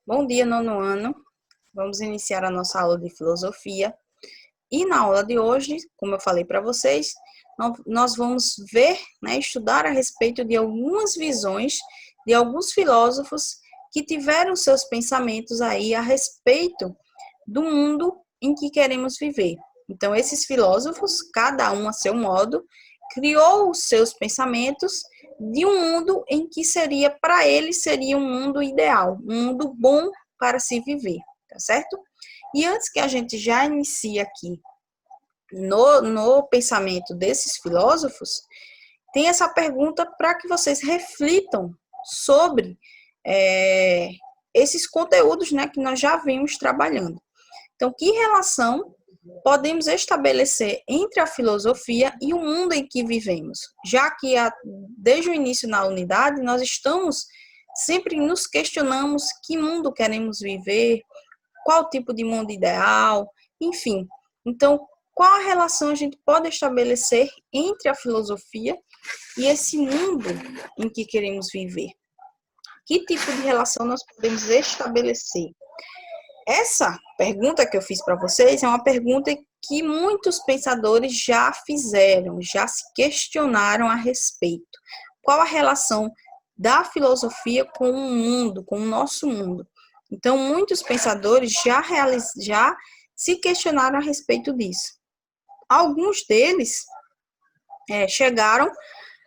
Bom dia, nono ano. Vamos iniciar a nossa aula de filosofia. E na aula de hoje, como eu falei para vocês, nós vamos ver, estudar a respeito de algumas visões de alguns filósofos que tiveram seus pensamentos aí a respeito do mundo em que queremos viver. Então, esses filósofos, cada um a seu modo, criou os seus pensamentos de um mundo em que para eles seria um mundo ideal, um mundo bom para se viver, tá certo? E antes que a gente já inicie aqui no pensamento desses filósofos, tem essa pergunta para que vocês reflitam sobre esses conteúdos, né, que nós já vimos trabalhando. Então, que relação podemos estabelecer entre a filosofia e o mundo em que vivemos? Já que desde o início na unidade, nós estamos sempre nos questionamos que mundo queremos viver, qual tipo de mundo ideal, enfim. Então, qual a relação a gente pode estabelecer entre a filosofia e esse mundo em que queremos viver? Que tipo de relação nós podemos estabelecer? Essa pergunta que eu fiz para vocês é uma pergunta que muitos pensadores já fizeram, já se questionaram a respeito. Qual a relação da filosofia com o mundo, com o nosso mundo? Então, muitos pensadores já se questionaram a respeito disso. Alguns deles chegaram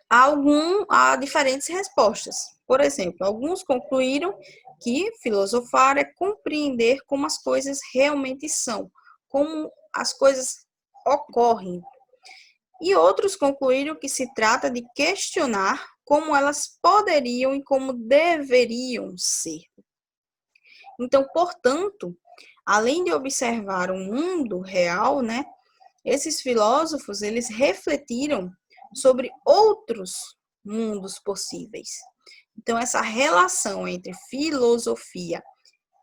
a diferentes respostas. Por exemplo, alguns concluíram que filosofar é compreender como as coisas realmente são, como as coisas ocorrem. E outros concluíram que se trata de questionar como elas poderiam e como deveriam ser. Então, portanto, além de observar o mundo real, esses filósofos, eles refletiram sobre outros mundos possíveis. Então, essa relação entre filosofia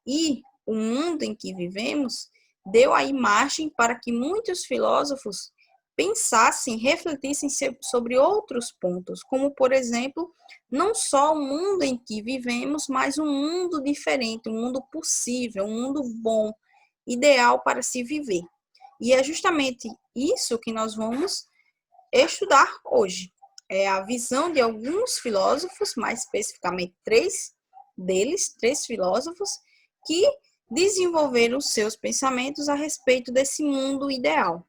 e o mundo em que vivemos deu a imagem para que muitos filósofos pensassem, refletissem sobre outros pontos, como, por exemplo, não só o mundo em que vivemos, mas um mundo diferente, um mundo possível, um mundo bom, ideal para se viver. E é justamente isso que nós vamos estudar hoje. É a visão de alguns filósofos, mais especificamente três filósofos, que desenvolveram seus pensamentos a respeito desse mundo ideal.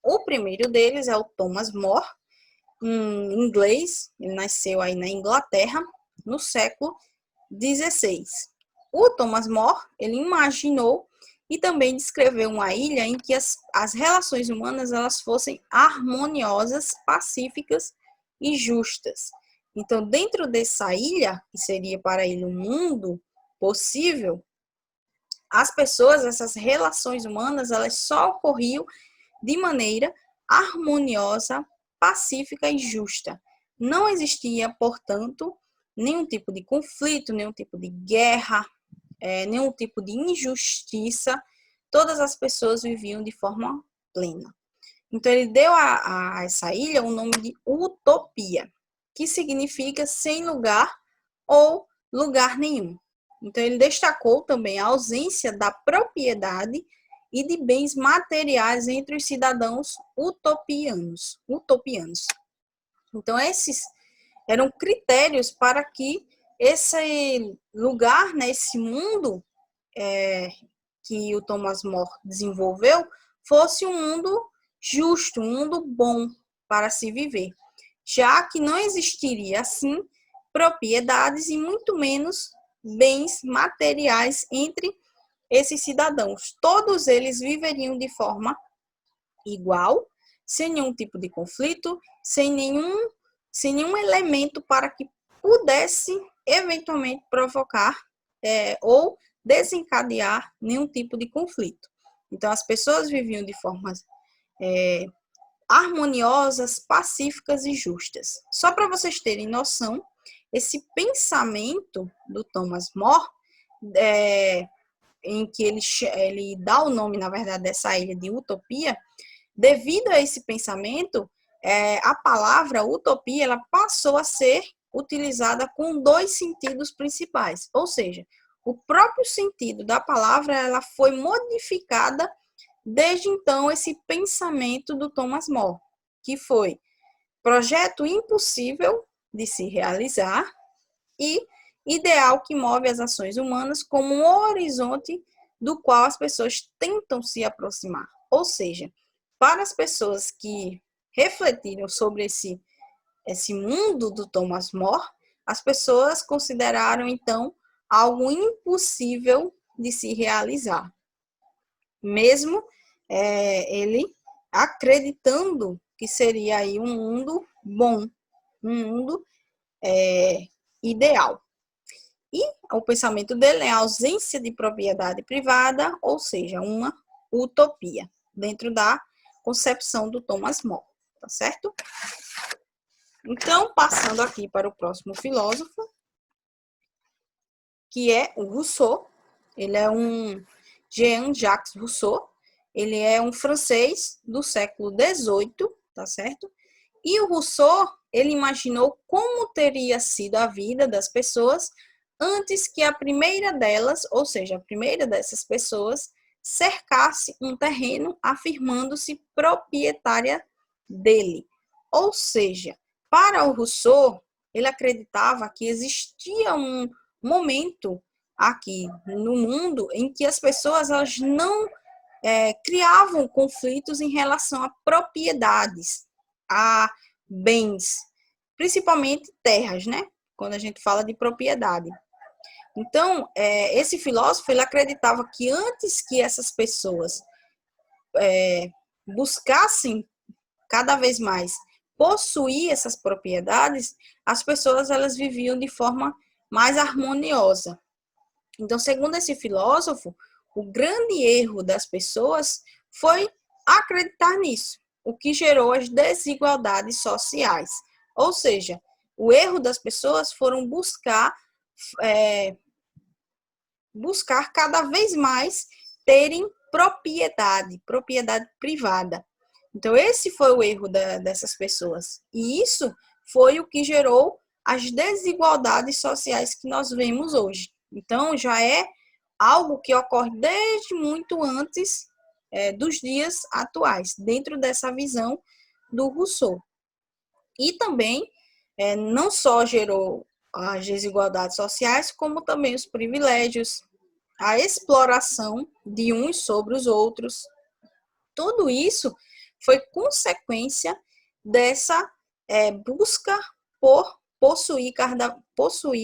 O primeiro deles é o Thomas More, um inglês, ele nasceu aí na Inglaterra, no século XVI. O Thomas More, ele imaginou e também descreveu uma ilha em que as relações humanas elas fossem harmoniosas, pacíficas e justas. Então, dentro dessa ilha, que seria para ele um mundo possível, as pessoas, essas relações humanas, elas só ocorriam de maneira harmoniosa, pacífica e justa. Não existia, portanto, nenhum tipo de conflito, nenhum tipo de guerra, nenhum tipo de injustiça. Todas as pessoas viviam de forma plena. Então, ele deu a essa ilha o nome de Utopia, que significa sem lugar ou lugar nenhum. Então, ele destacou também a ausência da propriedade e de bens materiais entre os cidadãos utopianos. Então, esses eram critérios para que esse lugar, esse mundo que o Thomas More desenvolveu, fosse um mundo justo, um mundo bom para se viver, já que não existiria, assim, propriedades e muito menos bens materiais entre esses cidadãos. Todos eles viveriam de forma igual, sem nenhum tipo de conflito, sem nenhum elemento para que pudesse eventualmente provocar ou desencadear nenhum tipo de conflito. Então, as pessoas viviam de formas harmoniosas, pacíficas e justas. Só para vocês terem noção, esse pensamento do Thomas More, em que ele dá o nome, na verdade, dessa ilha de Utopia, devido a esse pensamento, a palavra utopia ela passou a ser utilizada com dois sentidos principais, ou seja, o próprio sentido da palavra ela foi modificada desde então esse pensamento do Thomas More, que foi projeto impossível de se realizar e ideal que move as ações humanas como um horizonte do qual as pessoas tentam se aproximar. Ou seja, para as pessoas que refletiram sobre esse mundo do Thomas More, as pessoas consideraram, então, algo impossível de se realizar. Mesmo ele acreditando que seria aí um mundo bom, um mundo ideal. E o pensamento dele é a ausência de propriedade privada, ou seja, uma utopia, dentro da concepção do Thomas More, tá certo? Então, passando aqui para o próximo filósofo, que é o Rousseau. Ele é um Jean-Jacques Rousseau. Ele é um francês do século XVIII, tá certo? E o Rousseau, ele imaginou como teria sido a vida das pessoas antes que a primeira delas, ou seja, a primeira dessas pessoas, cercasse um terreno afirmando-se proprietária dele. Ou seja, para o Rousseau, ele acreditava que existia um momento aqui no mundo em que as pessoas elas não criavam conflitos em relação a propriedades, a bens, principalmente terras, né? Quando a gente fala de propriedade. Então, esse filósofo ele acreditava que antes que essas pessoas buscassem cada vez mais possuir essas propriedades, as pessoas elas viviam de forma mais harmoniosa. Então, segundo esse filósofo, o grande erro das pessoas foi acreditar nisso, o que gerou as desigualdades sociais. Ou seja, o erro das pessoas foram buscar cada vez mais terem propriedade privada. Então, esse foi o erro dessas pessoas. E isso foi o que gerou as desigualdades sociais que nós vemos hoje. Então, já é algo que ocorre desde muito antes dos dias atuais, dentro dessa visão do Rousseau. E também, não só gerou as desigualdades sociais, como também os privilégios, a exploração de uns sobre os outros. Tudo isso foi consequência dessa busca por possuir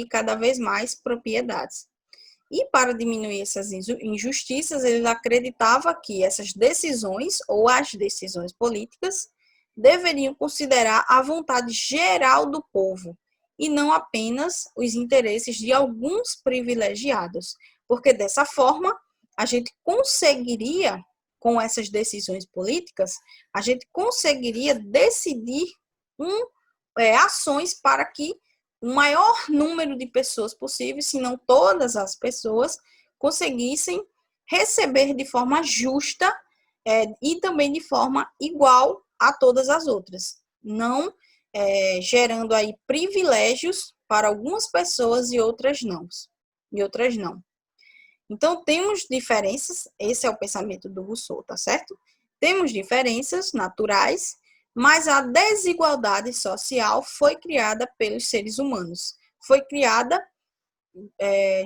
cada vez mais propriedades. E para diminuir essas injustiças, ele acreditava que essas decisões, ou as decisões políticas, deveriam considerar a vontade geral do povo, e não apenas os interesses de alguns privilegiados, porque dessa forma a gente conseguiria, com essas decisões políticas, a gente conseguiria decidir ações para que o maior número de pessoas possível, se não todas as pessoas, conseguissem receber de forma justa e também de forma igual a todas as outras, não gerando aí privilégios para algumas pessoas e outras não. Então, temos diferenças, esse é o pensamento do Rousseau, tá certo? Temos diferenças naturais, mas a desigualdade social foi criada pelos seres humanos. Foi criada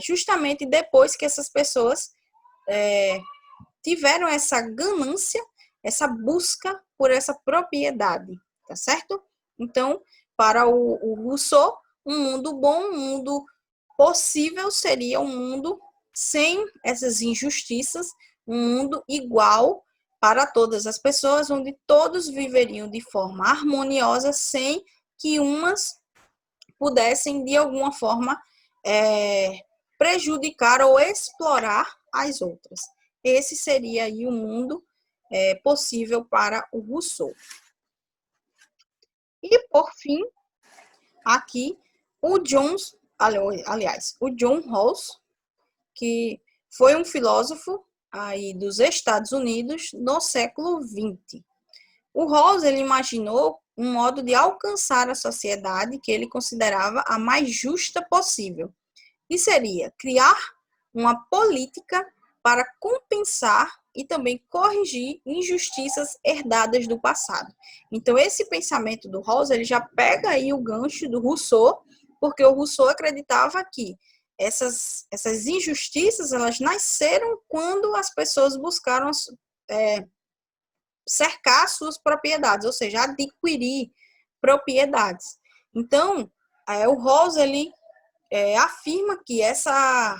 justamente depois que essas pessoas tiveram essa ganância, essa busca por essa propriedade, tá certo? Então, para o Rousseau, um mundo bom, um mundo possível seria um mundo sem essas injustiças, um mundo igual para todas as pessoas, onde todos viveriam de forma harmoniosa, sem que umas pudessem, de alguma forma, prejudicar ou explorar as outras. Esse seria aí o mundo possível para o Rousseau. E, por fim, aqui, o John Rawls, que foi um filósofo aí dos Estados Unidos no século XX. O Rawls ele imaginou um modo de alcançar a sociedade que ele considerava a mais justa possível, e seria criar uma política para compensar e também corrigir injustiças herdadas do passado. Então, esse pensamento do Rawls, ele já pega aí o gancho do Rousseau, porque o Rousseau acreditava que essas injustiças, elas nasceram quando as pessoas buscaram cercar suas propriedades, ou seja, adquirir propriedades. Então, o Rawls, ele afirma que essa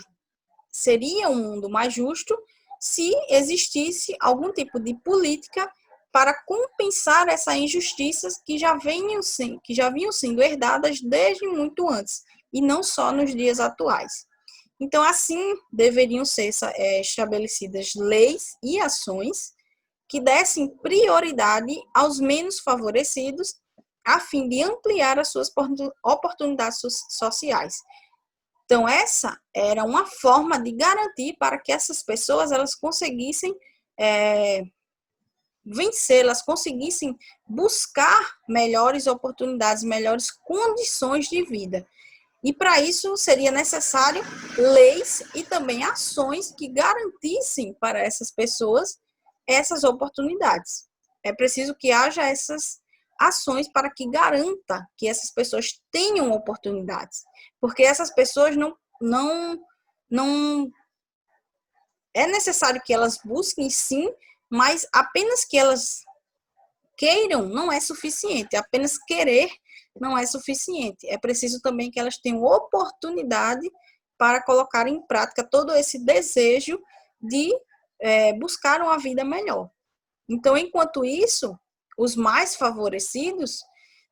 seria um mundo mais justo se existisse algum tipo de política para compensar essas injustiças que já vinham sendo herdadas desde muito antes, e não só nos dias atuais. Então, assim, deveriam ser estabelecidas leis e ações que dessem prioridade aos menos favorecidos, a fim de ampliar as suas oportunidades sociais. Então, essa era uma forma de garantir para que essas pessoas elas conseguissem vencer, elas conseguissem buscar melhores oportunidades, melhores condições de vida. E para isso seria necessário leis e também ações que garantissem para essas pessoas essas oportunidades. É preciso que haja essas ações para que garanta que essas pessoas tenham oportunidades, porque essas pessoas não é necessário que elas busquem sim, mas apenas que elas queiram não é suficiente, apenas querer não é suficiente. É preciso também que elas tenham oportunidade para colocar em prática todo esse desejo de buscar uma vida melhor. Então, enquanto isso, os mais favorecidos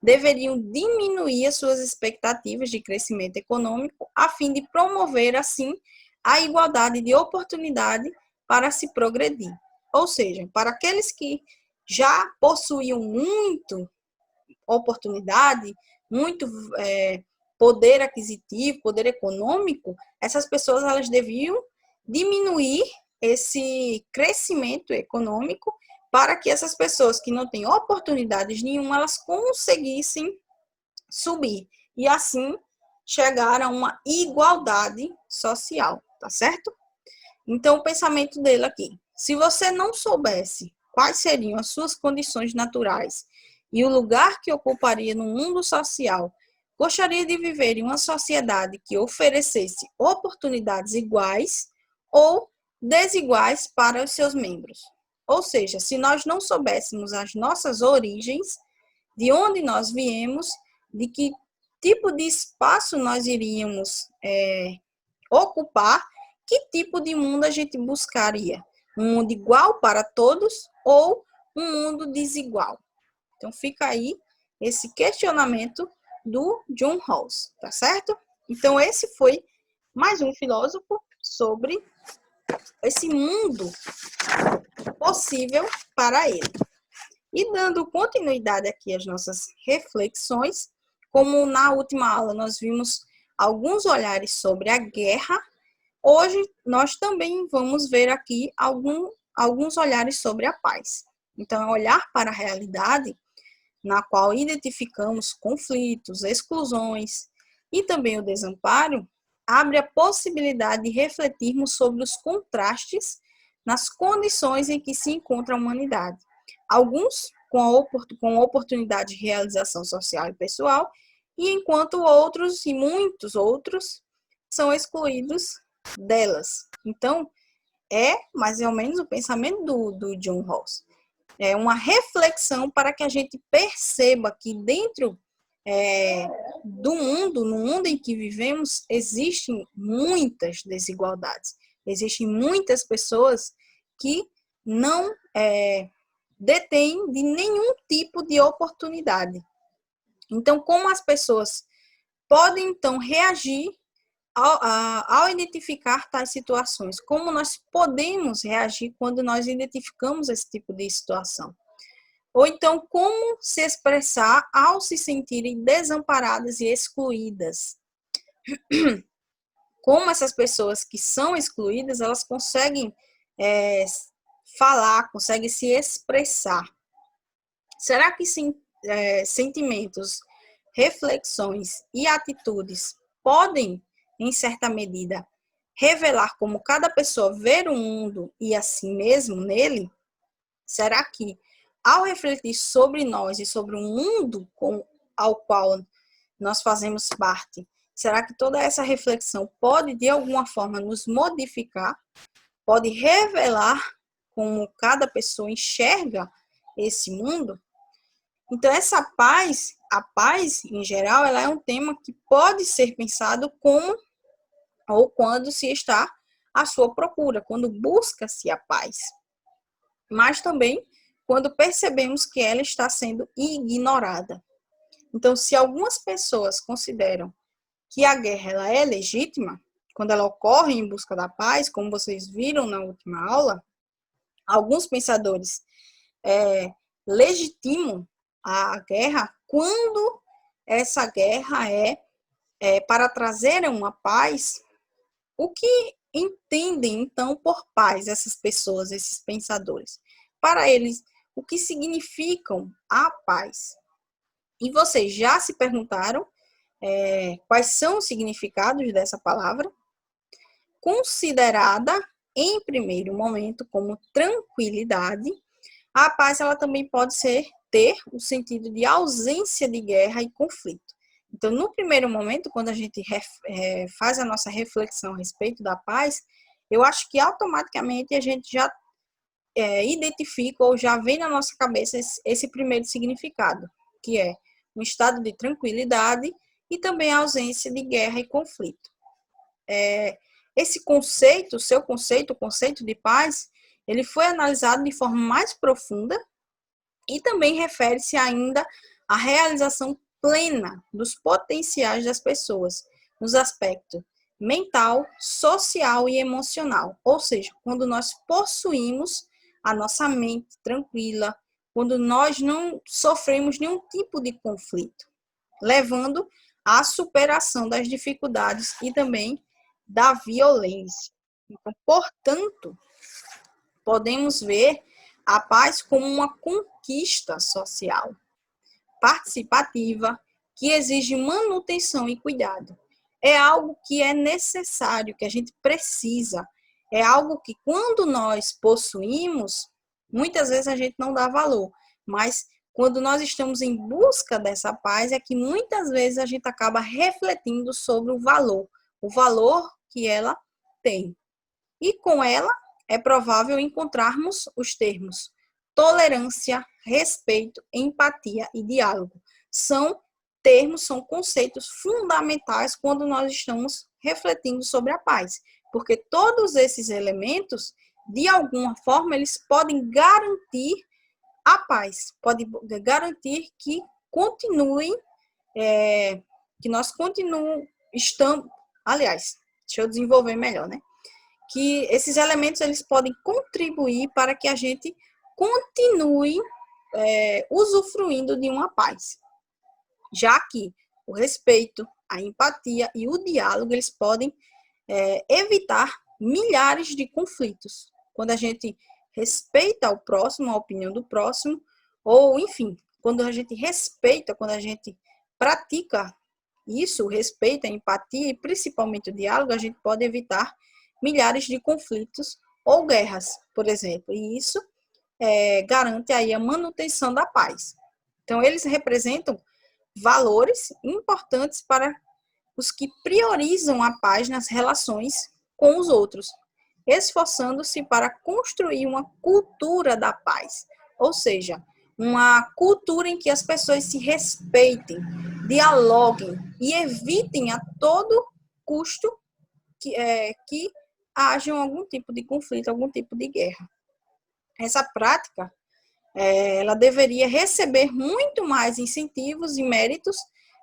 deveriam diminuir as suas expectativas de crescimento econômico a fim de promover, assim, a igualdade de oportunidade para se progredir. Ou seja, para aqueles que já possuíam muito oportunidade, muito poder aquisitivo, poder econômico, essas pessoas elas deviam diminuir esse crescimento econômico para que essas pessoas que não têm oportunidades nenhuma, elas conseguissem subir e assim chegar a uma igualdade social, tá certo? Então, o pensamento dele aqui, se você não soubesse quais seriam as suas condições naturais e o lugar que ocuparia no mundo social, gostaria de viver em uma sociedade que oferecesse oportunidades iguais ou desiguais para os seus membros. Ou seja, se nós não soubéssemos as nossas origens, de onde nós viemos, de que tipo de espaço nós iríamos ocupar, que tipo de mundo a gente buscaria? Um mundo igual para todos ou um mundo desigual? Então, fica aí esse questionamento do John Rawls, tá certo? Então, esse foi mais um filósofo sobre esse mundo possível para ele. E dando continuidade aqui às nossas reflexões, como na última aula nós vimos alguns olhares sobre a guerra, hoje nós também vamos ver aqui alguns olhares sobre a paz. Então, olhar para a realidade na qual identificamos conflitos, exclusões e também o desamparo, abre a possibilidade de refletirmos sobre os contrastes nas condições em que se encontra a humanidade. Alguns com oportunidade de realização social e pessoal, e enquanto outros, e muitos outros, são excluídos delas. Então, mais ou menos o pensamento do John Rawls. É uma reflexão para que a gente perceba que dentro do mundo, no mundo em que vivemos, existem muitas desigualdades. Existem muitas pessoas que não detêm de nenhum tipo de oportunidade. Então, como as pessoas podem, então, reagir ao identificar tais situações? Como nós podemos reagir quando nós identificamos esse tipo de situação? Ou então, como se expressar ao se sentirem desamparadas e excluídas? Como essas pessoas que são excluídas, elas conseguem falar, conseguem se expressar? Será que sentimentos, reflexões e atitudes podem, em certa medida, revelar como cada pessoa vê o mundo e a si mesmo nele, será que, ao refletir sobre nós e sobre o mundo ao qual nós fazemos parte, será que toda essa reflexão pode, de alguma forma, nos modificar? Pode revelar como cada pessoa enxerga esse mundo? Então, essa paz, a paz, em geral, ela é um tema que pode ser pensado como ou quando se está à sua procura, quando busca-se a paz. Mas também quando percebemos que ela está sendo ignorada. Então, se algumas pessoas consideram que a guerra ela é legítima, quando ela ocorre em busca da paz, como vocês viram na última aula, alguns pensadores legitimam a guerra quando essa guerra é para trazer uma paz. O que entendem, então, por paz essas pessoas, esses pensadores? Para eles, o que significam a paz? E vocês já se perguntaram quais são os significados dessa palavra? Considerada, em primeiro momento, como tranquilidade, a paz ela também pode ter o sentido de ausência de guerra e conflito. Então, no primeiro momento, quando a gente faz a nossa reflexão a respeito da paz, eu acho que automaticamente a gente já identifica ou já vem na nossa cabeça esse primeiro significado, que é um estado de tranquilidade e também a ausência de guerra e conflito. Esse conceito, o conceito de paz, ele foi analisado de forma mais profunda e também refere-se ainda à realização plena dos potenciais das pessoas, nos aspectos mental, social e emocional. Ou seja, quando nós possuímos a nossa mente tranquila, quando nós não sofremos nenhum tipo de conflito, levando à superação das dificuldades e também da violência. Então, portanto, podemos ver a paz como uma conquista social, participativa, que exige manutenção e cuidado. É algo que é necessário, que a gente precisa. É algo que, quando nós possuímos, muitas vezes a gente não dá valor. Mas, quando nós estamos em busca dessa paz, é que muitas vezes a gente acaba refletindo sobre o valor que ela tem. E com ela, é provável encontrarmos os termos tolerância, respeito, empatia e diálogo. São conceitos fundamentais quando nós estamos refletindo sobre a paz, porque todos esses elementos, de alguma forma, eles podem garantir a paz, podem garantir que continuem, que nós continuemos, aliás, deixa eu desenvolver melhor, né? Que esses elementos eles podem contribuir para que a gente continue usufruindo de uma paz, já que o respeito, a empatia e o diálogo eles podem evitar milhares de conflitos. Quando a gente respeita o próximo, a opinião do próximo, ou enfim, quando a gente respeita, quando a gente pratica isso, o respeito, a empatia e principalmente o diálogo, a gente pode evitar milhares de conflitos ou guerras, por exemplo. E isso garante aí a manutenção da paz. Então, eles representam valores importantes para os que priorizam a paz nas relações com os outros, esforçando-se para construir uma cultura da paz, ou seja, uma cultura em que as pessoas se respeitem, dialoguem e evitem a todo custo que hajam algum tipo de conflito, algum tipo de guerra. Essa prática, ela deveria receber muito mais incentivos e méritos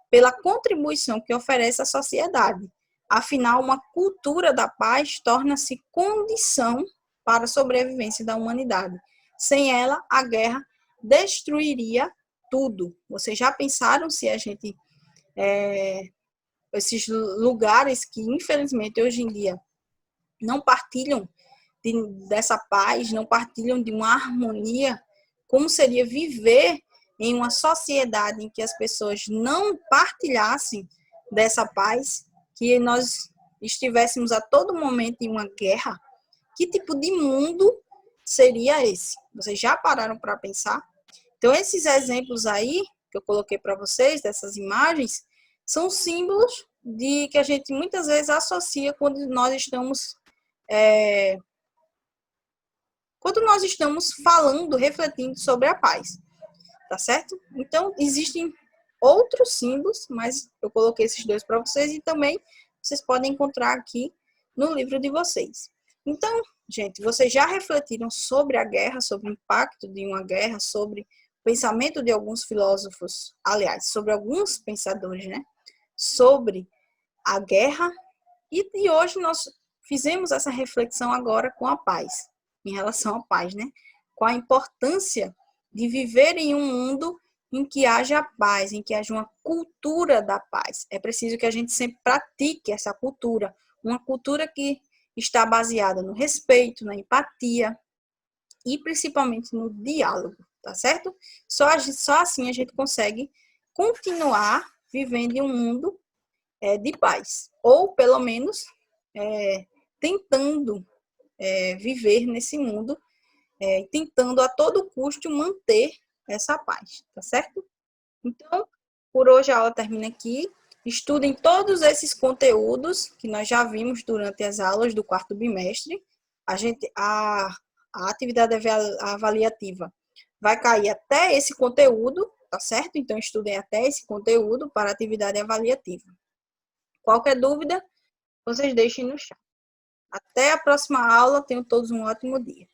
pela contribuição que oferece à sociedade. Afinal, uma cultura da paz torna-se condição para a sobrevivência da humanidade. Sem ela, a guerra destruiria tudo. Vocês já pensaram se a gente esses lugares que, infelizmente, hoje em dia não partilham dessa paz, não partilham de uma harmonia, como seria viver em uma sociedade em que as pessoas não partilhassem dessa paz, que nós estivéssemos a todo momento em uma guerra, que tipo de mundo seria esse? Vocês já pararam para pensar? Então, esses exemplos aí que eu coloquei para vocês, dessas imagens, são símbolos de que a gente muitas vezes associa quando nós estamos falando, refletindo sobre a paz, tá certo? Então, existem outros símbolos, mas eu coloquei esses dois para vocês e também vocês podem encontrar aqui no livro de vocês. Então, gente, vocês já refletiram sobre a guerra, sobre o impacto de uma guerra, sobre o pensamento de alguns filósofos, aliás, sobre alguns pensadores, né? Sobre a guerra. E hoje nós fizemos essa reflexão agora com a paz, em relação à paz, né? Com a importância de viver em um mundo em que haja paz, em que haja uma cultura da paz. É preciso que a gente sempre pratique essa cultura, uma cultura que está baseada no respeito, na empatia e principalmente no diálogo, tá certo? Só assim a gente consegue continuar vivendo em um mundo de paz, ou pelo menos tentando viver nesse mundo, tentando a todo custo manter essa paz, tá certo? Então, por hoje a aula termina aqui. Estudem todos esses conteúdos que nós já vimos durante as aulas do quarto bimestre. A atividade avaliativa vai cair até esse conteúdo, tá certo? Então, estudem até esse conteúdo para a atividade avaliativa. Qualquer dúvida, vocês deixem no chat. Até a próxima aula. Tenham todos um ótimo dia.